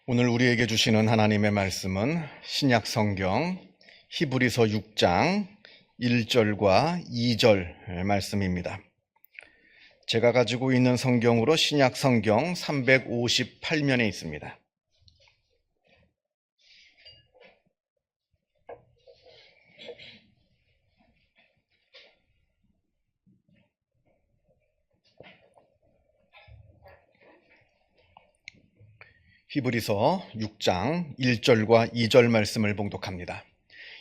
오늘 우리에게 주시는 하나님의 말씀은 신약 성경 히브리서 6장 1절과 2절 말씀입니다. 제가 가지고 있는 성경으로 신약 성경 358면에 있습니다. 히브리서 6장 1절과 2절 말씀을 봉독합니다.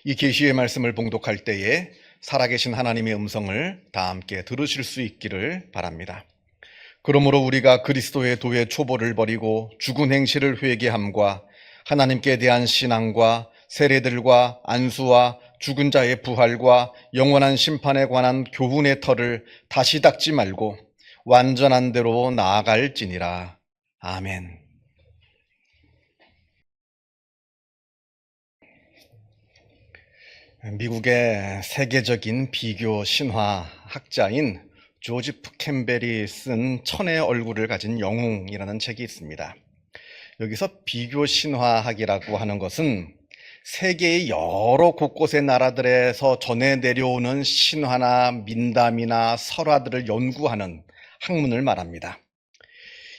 이 계시의 말씀을 봉독할 때에 살아계신 하나님의 음성을 다 함께 들으실 수 있기를 바랍니다. 그러므로 우리가 그리스도의 도의 초보를 버리고 죽은 행실을 회개함과 하나님께 대한 신앙과 세례들과 안수와 죽은 자의 부활과 영원한 심판에 관한 교훈의 터를 다시 닦지 말고 완전한 대로 나아갈지니라. 아멘. 미국의 세계적인 비교 신화 학자인 조지프 캠벨이 쓴 천의 얼굴을 가진 영웅이라는 책이 있습니다. 여기서 비교 신화학이라고 하는 것은 세계의 여러 곳곳의 나라들에서 전해 내려오는 신화나 민담이나 설화들을 연구하는 학문을 말합니다.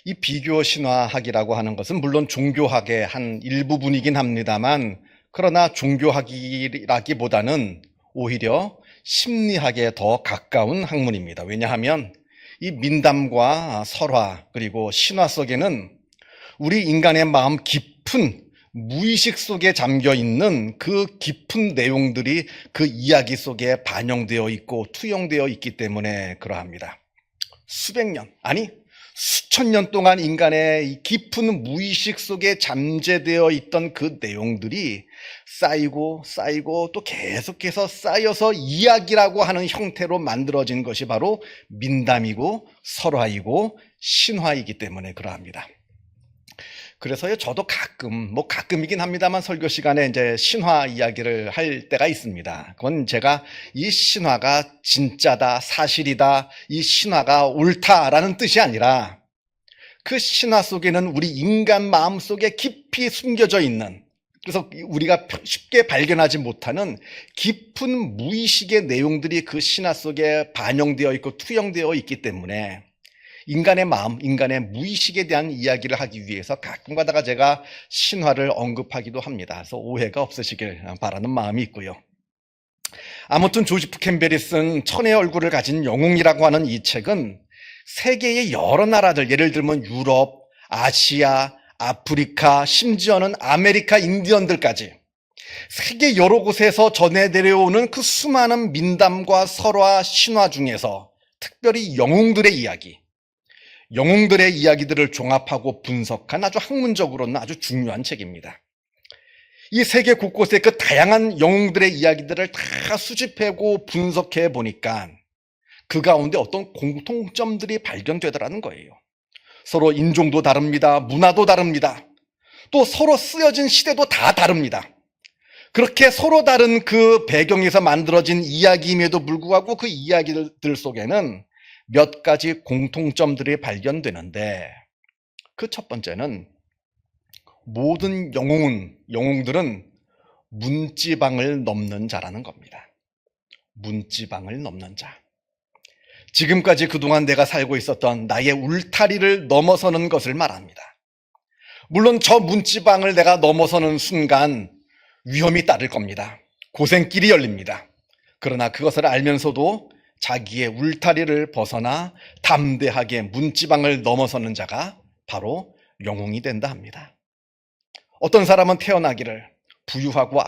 이 비교 신화학이라고 하는 것은 물론 종교학의 한 일부분이긴 합니다만, 그러나 종교학이라기보다는 오히려 심리학에 더 가까운 학문입니다. 왜냐하면 이 민담과 설화 그리고 신화 속에는 우리 인간의 마음 깊은 무의식 속에 잠겨 있는 그 깊은 내용들이 그 이야기 속에 반영되어 있고 투영되어 있기 때문에 그러합니다. 수백 년, 아니 수천 년 동안 인간의 이 깊은 무의식 속에 잠재되어 있던 그 내용들이 쌓이고 또 계속해서 쌓여서 이야기라고 하는 형태로 만들어진 것이 바로 민담이고 설화이고 신화이기 때문에 그러합니다. 그래서요, 저도 가끔이긴 합니다만 설교 시간에 이제 신화 이야기를 할 때가 있습니다. 그건 제가 이 신화가 진짜다, 사실이다, 이 신화가 옳다라는 뜻이 아니라 그 신화 속에는 우리 인간 마음 속에 깊이 숨겨져 있는, 그래서 우리가 쉽게 발견하지 못하는 깊은 무의식의 내용들이 그 신화 속에 반영되어 있고 투영되어 있기 때문에 인간의 마음, 인간의 무의식에 대한 이야기를 하기 위해서 가끔 가다가 제가 신화를 언급하기도 합니다. 그래서 오해가 없으시길 바라는 마음이 있고요. 아무튼 조지프 캠벨이 쓴 천의 얼굴을 가진 영웅이라고 하는 이 책은 세계의 여러 나라들, 예를 들면 유럽, 아시아, 아프리카, 심지어는 아메리카 인디언들까지 세계 여러 곳에서 전해 내려오는 그 수많은 민담과 설화, 신화 중에서 특별히 영웅들의 이야기들을 종합하고 분석한 아주 학문적으로는 아주 중요한 책입니다. 이 세계 곳곳의 그 다양한 영웅들의 이야기들을 다 수집하고 분석해 보니까 그 가운데 어떤 공통점들이 발견되더라는 거예요. 서로 인종도 다릅니다. 문화도 다릅니다. 또 서로 쓰여진 시대도 다 다릅니다. 그렇게 서로 다른 그 배경에서 만들어진 이야기임에도 불구하고 그 이야기들 속에는 몇 가지 공통점들이 발견되는데, 그 첫 번째는 모든 영웅들은 문지방을 넘는 자라는 겁니다. 문지방을 넘는 자. 지금까지 그동안 내가 살고 있었던 나의 울타리를 넘어서는 것을 말합니다. 물론 저 문지방을 내가 넘어서는 순간 위험이 따를 겁니다. 고생길이 열립니다. 그러나 그것을 알면서도 자기의 울타리를 벗어나 담대하게 문지방을 넘어서는 자가 바로 영웅이 된다 합니다. 어떤 사람은 태어나기를 부유하고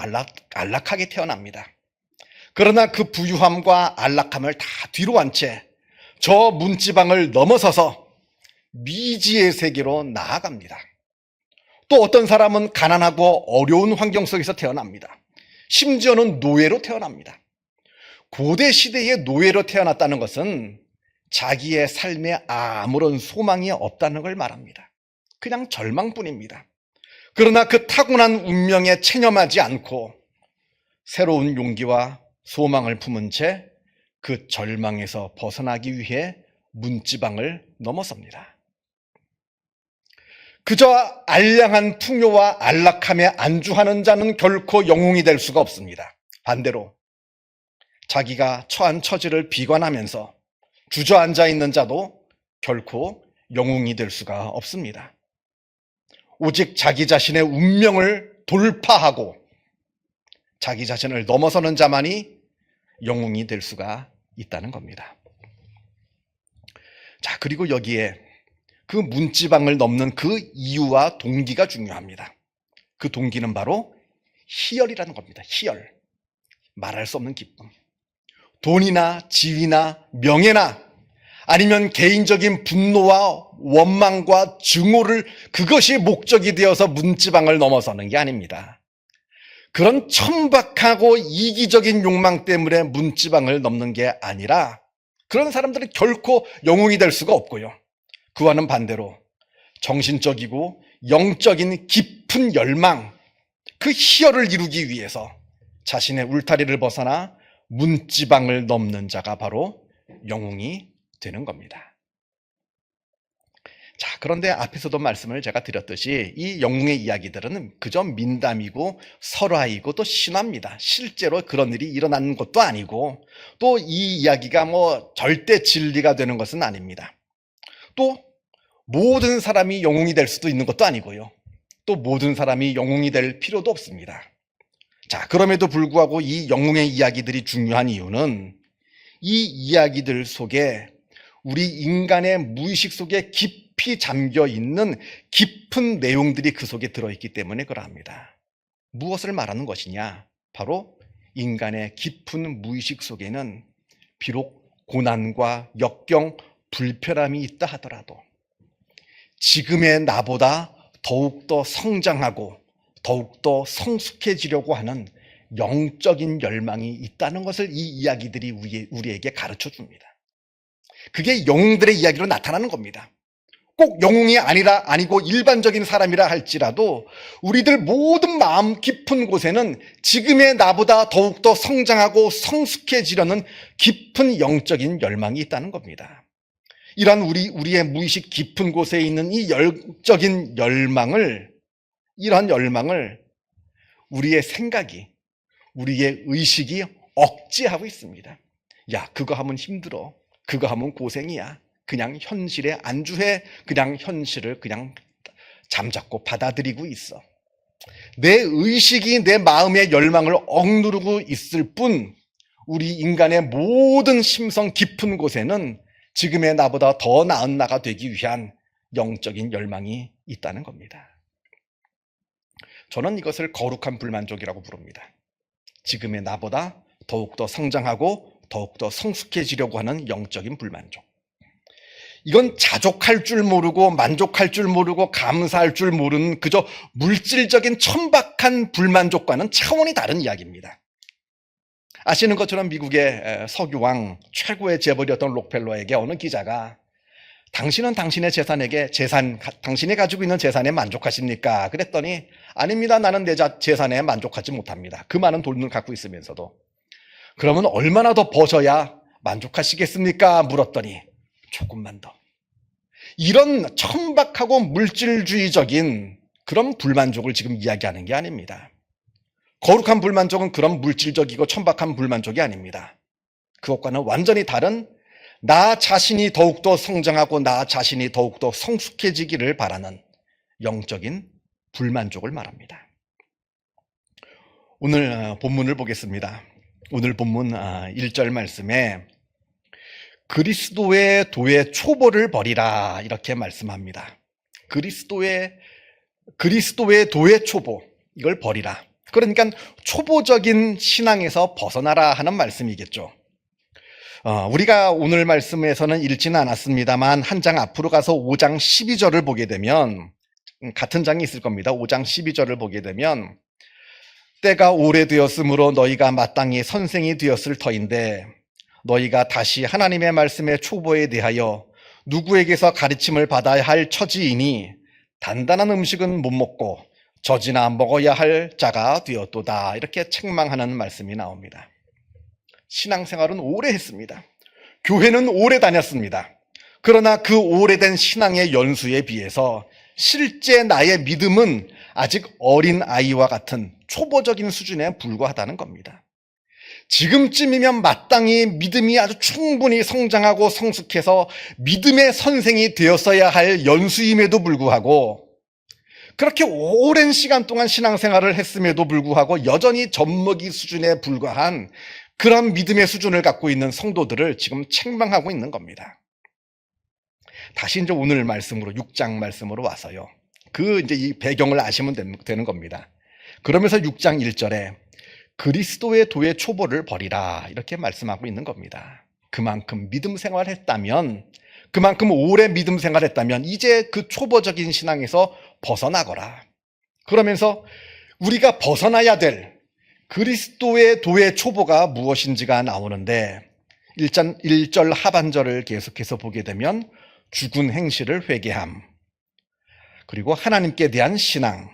안락하게 태어납니다. 그러나 그 부유함과 안락함을 다 뒤로 한 채 저 문지방을 넘어서서 미지의 세계로 나아갑니다. 또 어떤 사람은 가난하고 어려운 환경 속에서 태어납니다. 심지어는 노예로 태어납니다. 고대 시대의 노예로 태어났다는 것은 자기의 삶에 아무런 소망이 없다는 걸 말합니다. 그냥 절망뿐입니다. 그러나 그 타고난 운명에 체념하지 않고 새로운 용기와 소망을 품은 채 그 절망에서 벗어나기 위해 문지방을 넘어섭니다. 그저 알량한 풍요와 안락함에 안주하는 자는 결코 영웅이 될 수가 없습니다. 반대로 자기가 처한 처지를 비관하면서 주저앉아 있는 자도 결코 영웅이 될 수가 없습니다. 오직 자기 자신의 운명을 돌파하고 자기 자신을 넘어서는 자만이 영웅이 될 수가 있다는 겁니다. 자, 그리고 여기에 그 문지방을 넘는 그 이유와 동기가 중요합니다. 그 동기는 바로 희열이라는 겁니다. 희열. 말할 수 없는 기쁨. 돈이나 지위나 명예나 아니면 개인적인 분노와 원망과 증오를 그것이 목적이 되어서 문지방을 넘어서는 게 아닙니다. 그런 천박하고 이기적인 욕망 때문에 문지방을 넘는 게 아니라 그런 사람들은 결코 영웅이 될 수가 없고요. 그와는 반대로 정신적이고 영적인 깊은 열망, 그 희열을 이루기 위해서 자신의 울타리를 벗어나 문지방을 넘는 자가 바로 영웅이 되는 겁니다. 자, 그런데 앞에서도 말씀을 제가 드렸듯이 이 영웅의 이야기들은 그저 민담이고 설화이고 또 신화입니다. 실제로 그런 일이 일어나는 것도 아니고 또 이 이야기가 절대 진리가 되는 것은 아닙니다. 또 모든 사람이 영웅이 될 수도 있는 것도 아니고요. 또 모든 사람이 영웅이 될 필요도 없습니다. 자, 그럼에도 불구하고 이 영웅의 이야기들이 중요한 이유는 이 이야기들 속에 우리 인간의 무의식 속에 깊이 잠겨 있는 깊은 내용들이 그 속에 들어있기 때문에 그러합니다. 무엇을 말하는 것이냐? 바로 인간의 깊은 무의식 속에는 비록 고난과 역경, 불편함이 있다 하더라도 지금의 나보다 더욱더 성장하고 더욱더 성숙해지려고 하는 영적인 열망이 있다는 것을 이 이야기들이 우리에게 가르쳐 줍니다. 그게 영웅들의 이야기로 나타나는 겁니다. 꼭 영웅이 아니고 일반적인 사람이라 할지라도 우리들 모든 마음 깊은 곳에는 지금의 나보다 더욱더 성장하고 성숙해지려는 깊은 영적인 열망이 있다는 겁니다. 이런 우리의 무의식 깊은 곳에 있는 이 영적인 열망을, 이런 열망을 우리의 생각이, 우리의 의식이 억제하고 있습니다. 야, 그거 하면 힘들어. 그거 하면 고생이야. 그냥 현실에 안주해. 그냥 현실을 그냥 잠잡고 받아들이고 있어. 내 의식이 내 마음의 열망을 억누르고 있을 뿐 우리 인간의 모든 심성 깊은 곳에는 지금의 나보다 더 나은 나가 되기 위한 영적인 열망이 있다는 겁니다. 저는 이것을 거룩한 불만족이라고 부릅니다. 지금의 나보다 더욱더 성장하고 더욱더 성숙해지려고 하는 영적인 불만족. 이건 자족할 줄 모르고 만족할 줄 모르고 감사할 줄 모르는 그저 물질적인 천박한 불만족과는 차원이 다른 이야기입니다. 아시는 것처럼 미국의 석유왕 최고의 재벌이었던 록펠러에게 어느 기자가 당신은 당신의 당신이 가지고 있는 재산에 만족하십니까? 그랬더니 아닙니다. 나는 내 재산에 만족하지 못합니다. 그 많은 돈을 갖고 있으면서도. 그러면 얼마나 더 버셔야 만족하시겠습니까? 물었더니 조금만 더. 이런 천박하고 물질주의적인 그런 불만족을 지금 이야기하는 게 아닙니다. 거룩한 불만족은 그런 물질적이고 천박한 불만족이 아닙니다. 그것과는 완전히 다른 나 자신이 더욱더 성장하고 나 자신이 더욱더 성숙해지기를 바라는 영적인 불만족을 말합니다. 오늘 본문을 보겠습니다. 오늘 본문 1절 말씀에 그리스도의 도의 초보를 버리라 이렇게 말씀합니다. 그리스도의 도의 초보, 이걸 버리라. 그러니까 초보적인 신앙에서 벗어나라 하는 말씀이겠죠. 우리가 오늘 말씀에서는 읽지는 않았습니다만 한 장 앞으로 가서 5장 12절을 보게 되면 같은 장이 있을 겁니다. 5장 12절을 보게 되면 때가 오래되었으므로 너희가 마땅히 선생이 되었을 터인데 너희가 다시 하나님의 말씀의 초보에 대하여 누구에게서 가르침을 받아야 할 처지이니 단단한 음식은 못 먹고 젖이나 먹어야 할 자가 되었도다. 이렇게 책망하는 말씀이 나옵니다. 신앙생활은 오래 했습니다. 교회는 오래 다녔습니다. 그러나 그 오래된 신앙의 연수에 비해서 실제 나의 믿음은 아직 어린 아이와 같은 초보적인 수준에 불과하다는 겁니다. 지금쯤이면 마땅히 믿음이 아주 충분히 성장하고 성숙해서 믿음의 선생이 되었어야 할 연수임에도 불구하고 그렇게 오랜 시간 동안 신앙생활을 했음에도 불구하고 여전히 젖먹이 수준에 불과한 그런 믿음의 수준을 갖고 있는 성도들을 지금 책망하고 있는 겁니다. 다시 이제 오늘 말씀으로 6장 말씀으로 와서요. 이제 이 배경을 아시면 되는 겁니다. 그러면서 6장 1절에 그리스도의 도의 초보를 버리라 이렇게 말씀하고 있는 겁니다. 그만큼 믿음 생활했다면, 그만큼 오래 믿음 생활했다면 이제 그 초보적인 신앙에서 벗어나거라. 그러면서 우리가 벗어나야 될 그리스도의 도의 초보가 무엇인지가 나오는데 1절 하반절을 계속해서 보게 되면 죽은 행실을 회개함, 그리고 하나님께 대한 신앙,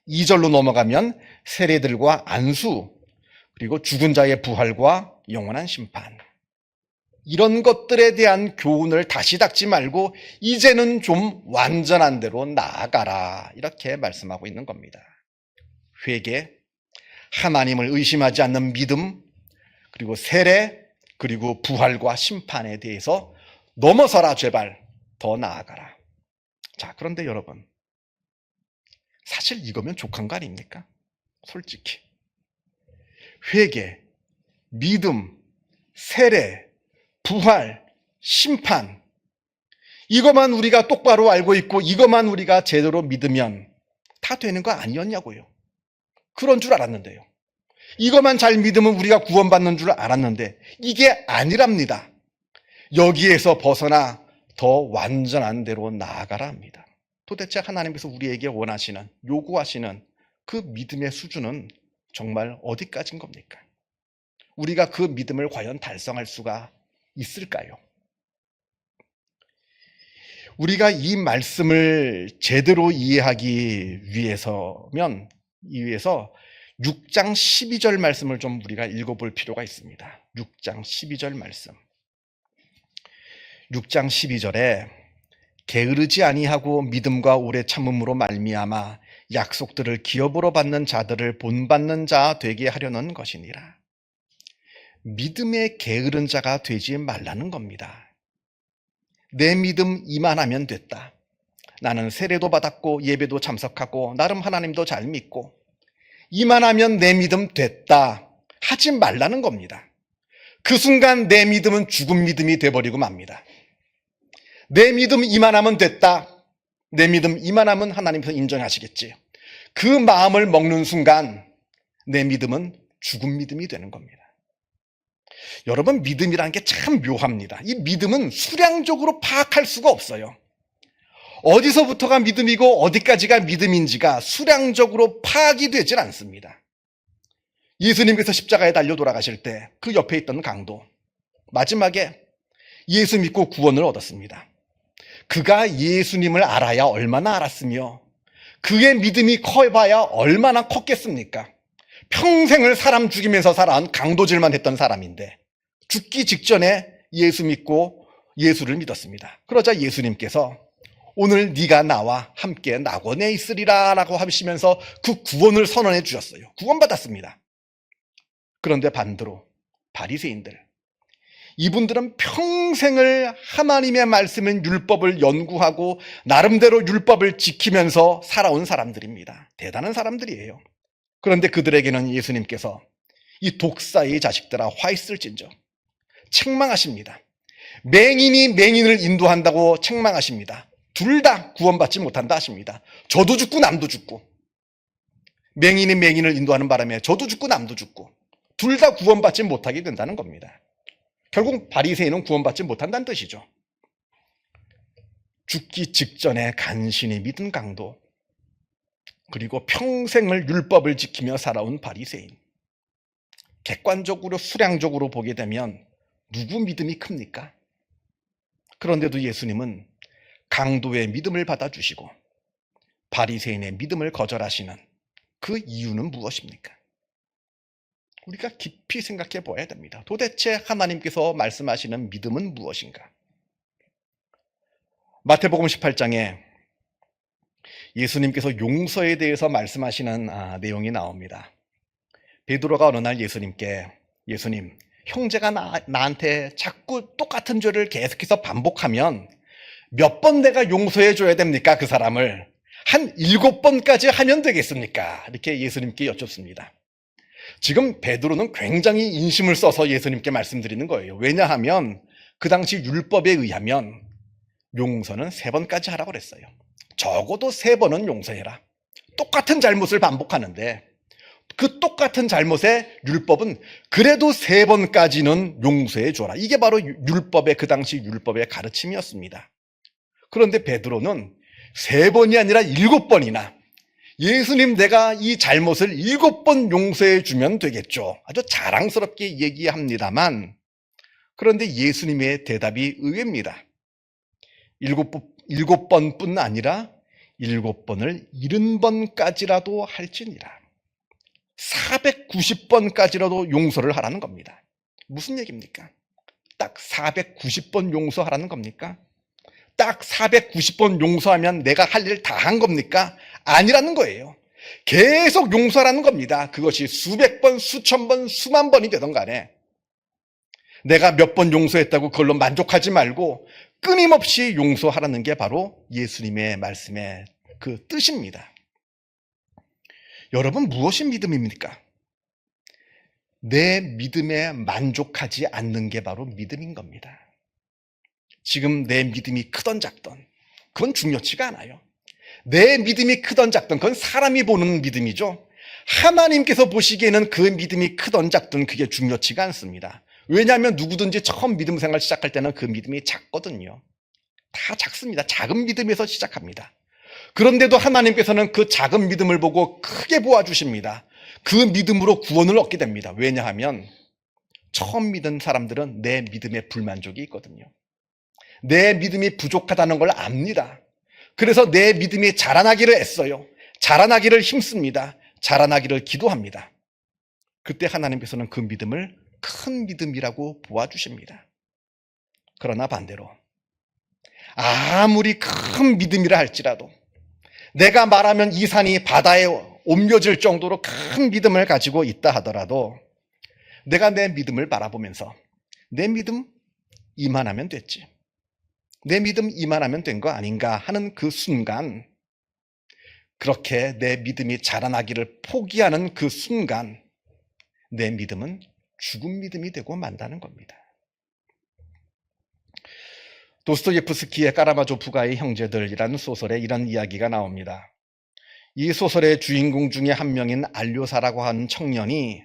2절로 넘어가면 세례들과 안수, 그리고 죽은 자의 부활과 영원한 심판, 이런 것들에 대한 교훈을 다시 닦지 말고 이제는 좀 완전한 대로 나아가라 이렇게 말씀하고 있는 겁니다. 회개, 하나님을 의심하지 않는 믿음, 그리고 세례, 그리고 부활과 심판에 대해서 넘어서라. 제발 더 나아가라. 자, 그런데 여러분, 사실 이거면 족한 거 아닙니까? 솔직히 회개, 믿음, 세례, 부활, 심판, 이것만 우리가 똑바로 알고 있고 이것만 우리가 제대로 믿으면 다 되는 거 아니었냐고요. 그런 줄 알았는데요. 이것만 잘 믿으면 우리가 구원받는 줄 알았는데 이게 아니랍니다. 여기에서 벗어나 더 완전한 대로 나아가라 합니다. 도대체 하나님께서 우리에게 원하시는, 요구하시는 그 믿음의 수준은 정말 어디까지인 겁니까? 우리가 그 믿음을 과연 달성할 수가 있을까요? 우리가 이 말씀을 제대로 이해하기 위해서 6장 12절 말씀을 좀 우리가 읽어볼 필요가 있습니다. 6장 12절 말씀. 6장 12절에 게으르지 아니하고 믿음과 오래 참음으로 말미암아 약속들을 기업으로 받는 자들을 본받는 자 되게 하려는 것이니라. 믿음에 게으른 자가 되지 말라는 겁니다. 내 믿음 이만하면 됐다. 나는 세례도 받았고 예배도 참석하고 나름 하나님도 잘 믿고 이만하면 내 믿음 됐다 하지 말라는 겁니다. 그 순간 내 믿음은 죽은 믿음이 돼버리고 맙니다. 내 믿음 이만하면 됐다. 내 믿음 이만하면 하나님께서 인정하시겠지. 그 마음을 먹는 순간 내 믿음은 죽은 믿음이 되는 겁니다. 여러분, 믿음이라는 게 참 묘합니다. 이 믿음은 수량적으로 파악할 수가 없어요. 어디서부터가 믿음이고 어디까지가 믿음인지가 수량적으로 파악이 되질 않습니다. 예수님께서 십자가에 달려 돌아가실 때 그 옆에 있던 강도, 마지막에 예수 믿고 구원을 얻었습니다. 그가 예수님을 알아야 얼마나 알았으며 그의 믿음이 커봐야 얼마나 컸겠습니까? 평생을 사람 죽이면서 살아온 강도질만 했던 사람인데 죽기 직전에 예수 믿고 예수를 믿었습니다. 그러자 예수님께서 오늘 네가 나와 함께 낙원에 있으리라 라고 하시면서 그 구원을 선언해 주셨어요. 구원받았습니다. 그런데 반대로 바리새인들, 이분들은 평생을 하나님의 말씀인 율법을 연구하고 나름대로 율법을 지키면서 살아온 사람들입니다. 대단한 사람들이에요. 그런데 그들에게는 예수님께서 이 독사의 자식들아 화 있을진저 책망하십니다. 맹인이 맹인을 인도한다고 책망하십니다. 둘 다 구원받지 못한다 하십니다. 저도 죽고 남도 죽고, 맹인이 맹인을 인도하는 바람에 저도 죽고 남도 죽고 둘 다 구원받지 못하게 된다는 겁니다. 결국 바리새인은 구원받지 못한다는 뜻이죠. 죽기 직전에 간신히 믿은 강도, 그리고 평생을 율법을 지키며 살아온 바리새인. 객관적으로 수량적으로 보게 되면 누구 믿음이 큽니까? 그런데도 예수님은 강도의 믿음을 받아주시고 바리새인의 믿음을 거절하시는 그 이유는 무엇입니까? 우리가 깊이 생각해 보아야 됩니다. 도대체 하나님께서 말씀하시는 믿음은 무엇인가? 마태복음 18장에 예수님께서 용서에 대해서 말씀하시는 내용이 나옵니다. 베드로가 어느 날 예수님께 예수님, 형제가 나한테 자꾸 똑같은 죄를 계속해서 반복하면 몇 번 내가 용서해 줘야 됩니까? 그 사람을 한 7번까지 하면 되겠습니까? 이렇게 예수님께 여쭙습니다. 지금 베드로는 굉장히 인심을 써서 예수님께 말씀드리는 거예요. 왜냐하면 그 당시 율법에 의하면 용서는 3번까지 하라고 그랬어요. 적어도 3번은 용서해라. 똑같은 잘못을 반복하는데 그 똑같은 잘못의 율법은 그래도 3번까지는 용서해 줘라. 이게 바로 율법의 그 당시 율법의 가르침이었습니다. 그런데 베드로는 3번이 아니라 7번이나 예수님 내가 이 잘못을 7번 용서해 주면 되겠죠. 아주 자랑스럽게 얘기합니다만 그런데 예수님의 대답이 의외입니다. 7번뿐 아니라 7번을 70번까지라도 할지니라. 490번까지라도 용서를 하라는 겁니다. 무슨 얘기입니까? 딱 490번 용서하라는 겁니까? 딱 490번 용서하면 내가 할 일 다 한 겁니까? 아니라는 거예요. 계속 용서하라는 겁니다. 그것이 수백 번, 수천 번, 수만 번이 되던 간에 내가 몇 번 용서했다고 그걸로 만족하지 말고 끊임없이 용서하라는 게 바로 예수님의 말씀의 그 뜻입니다. 여러분, 무엇이 믿음입니까? 내 믿음에 만족하지 않는 게 바로 믿음인 겁니다. 지금 내 믿음이 크던 작던 그건 중요치가 않아요. 내 믿음이 크던 작던 그건 사람이 보는 믿음이죠. 하나님께서 보시기에는 그 믿음이 크던 작던 그게 중요치가 않습니다. 왜냐하면 누구든지 처음 믿음 생활 시작할 때는 그 믿음이 작거든요. 다 작습니다. 작은 믿음에서 시작합니다. 그런데도 하나님께서는 그 작은 믿음을 보고 크게 보아주십니다. 그 믿음으로 구원을 얻게 됩니다. 왜냐하면 처음 믿은 사람들은 내 믿음에 불만족이 있거든요. 내 믿음이 부족하다는 걸 압니다. 그래서 내 믿음이 자라나기를 애써요. 자라나기를 힘씁니다. 자라나기를 기도합니다. 그때 하나님께서는 그 믿음을 큰 믿음이라고 보아주십니다. 그러나 반대로 아무리 큰 믿음이라 할지라도 내가 말하면 이 산이 바다에 옮겨질 정도로 큰 믿음을 가지고 있다 하더라도 내가 내 믿음을 바라보면서 내 믿음 이만하면 됐지, 내 믿음 이만하면 된 거 아닌가 하는 그 순간, 그렇게 내 믿음이 자라나기를 포기하는 그 순간 내 믿음은 죽은 믿음이 되고 만다는 겁니다. 도스토예프스키의 까라마조프가의 형제들이라는 소설에 이런 이야기가 나옵니다. 이 소설의 주인공 중에 한 명인 알료사라고 하는 청년이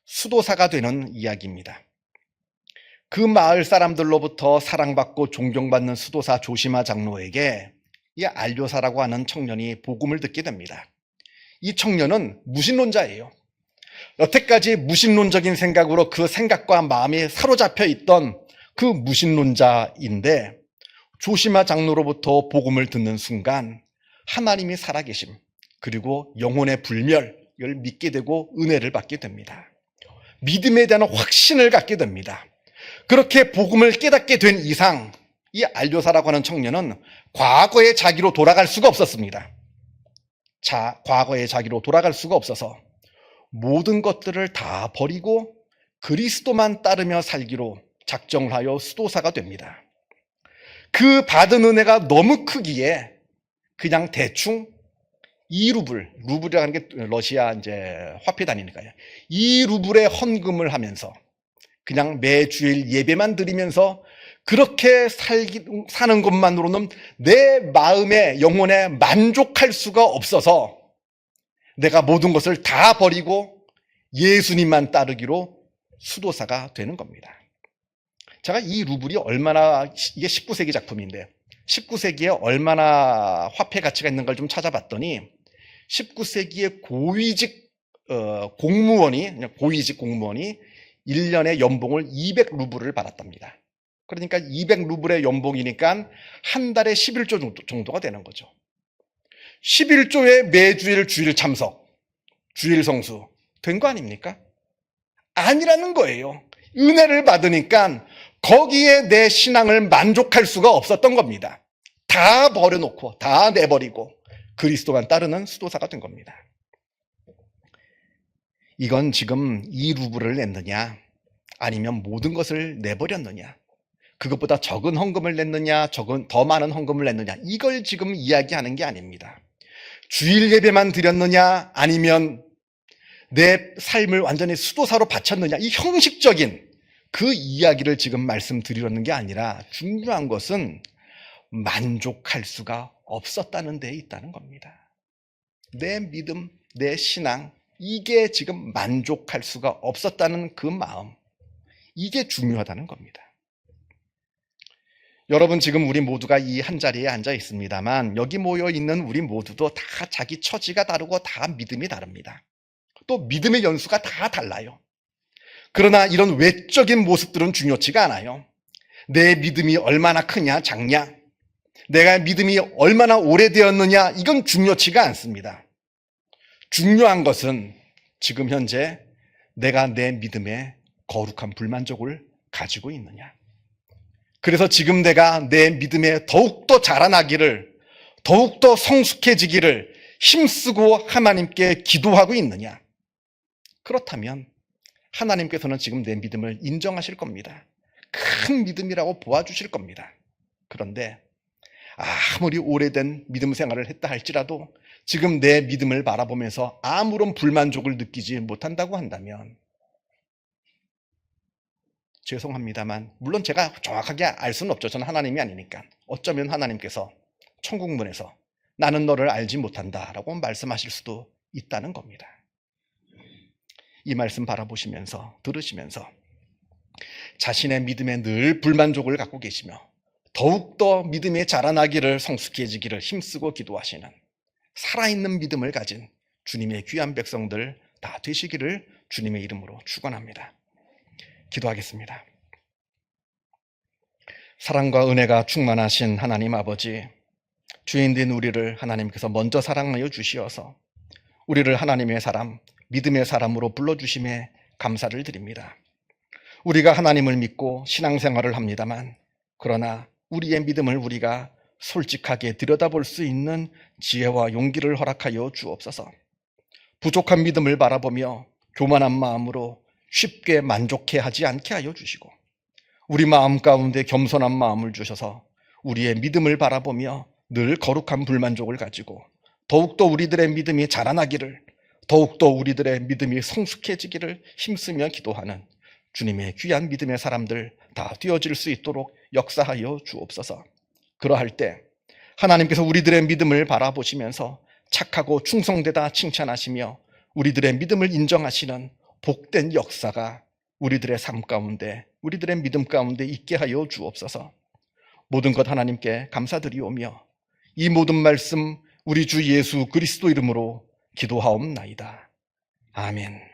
수도사가 되는 이야기입니다. 그 마을 사람들로부터 사랑받고 존경받는 수도사 조시마 장로에게 이 알료사라고 하는 청년이 복음을 듣게 됩니다. 이 청년은 무신론자예요. 여태까지 무신론적인 생각으로 그 생각과 마음이 사로잡혀 있던 그 무신론자인데 조시마 장로로부터 복음을 듣는 순간 하나님이 살아계심 그리고 영혼의 불멸을 믿게 되고 은혜를 받게 됩니다. 믿음에 대한 확신을 갖게 됩니다. 그렇게 복음을 깨닫게 된 이상 이 알료사라고 하는 청년은 과거의 자기로 돌아갈 수가 없었습니다. 과거의 자기로 돌아갈 수가 없어서 모든 것들을 다 버리고 그리스도만 따르며 살기로 작정을 하여 수도사가 됩니다. 그 받은 은혜가 너무 크기에 그냥 대충 2루블이라는 게 러시아 이제 화폐 단위니까요. 2루블의 헌금을 하면서 그냥 매주일 예배만 드리면서 그렇게 사는 것만으로는 내 마음의 영혼에 만족할 수가 없어서 내가 모든 것을 다 버리고 예수님만 따르기로 수도사가 되는 겁니다. 제가 이 루블이 얼마나, 이게 19세기 작품인데 19세기에 얼마나 화폐 가치가 있는 걸 좀 찾아봤더니 19세기의 고위직 공무원이 1년에 연봉을 200루블을 받았답니다. 그러니까 200루블의 연봉이니까 한 달에 11조 정도가 되는 거죠. 11조의 매주일 주일 참석, 주일 성수 된 거 아닙니까? 아니라는 거예요. 은혜를 받으니까 거기에 내 신앙을 만족할 수가 없었던 겁니다. 다 버려놓고 다 내버리고 그리스도만 따르는 수도사가 된 겁니다. 이건 지금 이 루브를 냈느냐 아니면 모든 것을 내버렸느냐, 그것보다 적은 헌금을 냈느냐 더 많은 헌금을 냈느냐, 이걸 지금 이야기하는 게 아닙니다. 주일 예배만 드렸느냐 아니면 내 삶을 완전히 수도사로 바쳤느냐, 이 형식적인 그 이야기를 지금 말씀드리려는 게 아니라 중요한 것은 만족할 수가 없었다는 데에 있다는 겁니다. 내 믿음, 내 신앙, 이게 지금 만족할 수가 없었다는 그 마음, 이게 중요하다는 겁니다. 여러분, 지금 우리 모두가 이 한자리에 앉아 있습니다만 여기 모여 있는 우리 모두도 다 자기 처지가 다르고 다 믿음이 다릅니다. 또 믿음의 연수가 다 달라요. 그러나 이런 외적인 모습들은 중요치가 않아요. 내 믿음이 얼마나 크냐 작냐, 내가 믿음이 얼마나 오래되었느냐, 이건 중요치가 않습니다. 중요한 것은 지금 현재 내가 내 믿음에 거룩한 불만족을 가지고 있느냐. 그래서 지금 내가 내 믿음에 더욱더 자라나기를, 더욱더 성숙해지기를 힘쓰고 하나님께 기도하고 있느냐. 그렇다면 하나님께서는 지금 내 믿음을 인정하실 겁니다. 큰 믿음이라고 보아주실 겁니다. 그런데 아무리 오래된 믿음 생활을 했다 할지라도 지금 내 믿음을 바라보면서 아무런 불만족을 느끼지 못한다고 한다면, 죄송합니다만, 물론 제가 정확하게 알 수는 없죠. 저는 하나님이 아니니까. 어쩌면 하나님께서 천국문에서 나는 너를 알지 못한다라고 말씀하실 수도 있다는 겁니다. 이 말씀 바라보시면서, 들으시면서 자신의 믿음에 늘 불만족을 갖고 계시며 더욱더 믿음에 자라나기를, 성숙해지기를 힘쓰고 기도하시는 살아있는 믿음을 가진 주님의 귀한 백성들 다 되시기를 주님의 이름으로 축원합니다. 기도하겠습니다. 사랑과 은혜가 충만하신 하나님 아버지, 주인된 우리를 하나님께서 먼저 사랑하여 주시어서 우리를 하나님의 사람, 믿음의 사람으로 불러주심에 감사를 드립니다. 우리가 하나님을 믿고 신앙생활을 합니다만, 그러나 우리의 믿음을 우리가 솔직하게 들여다볼 수 있는 지혜와 용기를 허락하여 주옵소서. 부족한 믿음을 바라보며 교만한 마음으로 쉽게 만족해하지 않게 하여 주시고, 우리 마음 가운데 겸손한 마음을 주셔서 우리의 믿음을 바라보며 늘 거룩한 불만족을 가지고 더욱더 우리들의 믿음이 자라나기를, 더욱더 우리들의 믿음이 성숙해지기를 힘쓰며 기도하는 주님의 귀한 믿음의 사람들 다 되어질 수 있도록 역사하여 주옵소서. 그러할 때 하나님께서 우리들의 믿음을 바라보시면서 착하고 충성되다 칭찬하시며 우리들의 믿음을 인정하시는 복된 역사가 우리들의 삶 가운데, 우리들의 믿음 가운데 있게 하여 주옵소서. 모든 것 하나님께 감사드리오며 이 모든 말씀 우리 주 예수 그리스도 이름으로 기도하옵나이다. 아멘.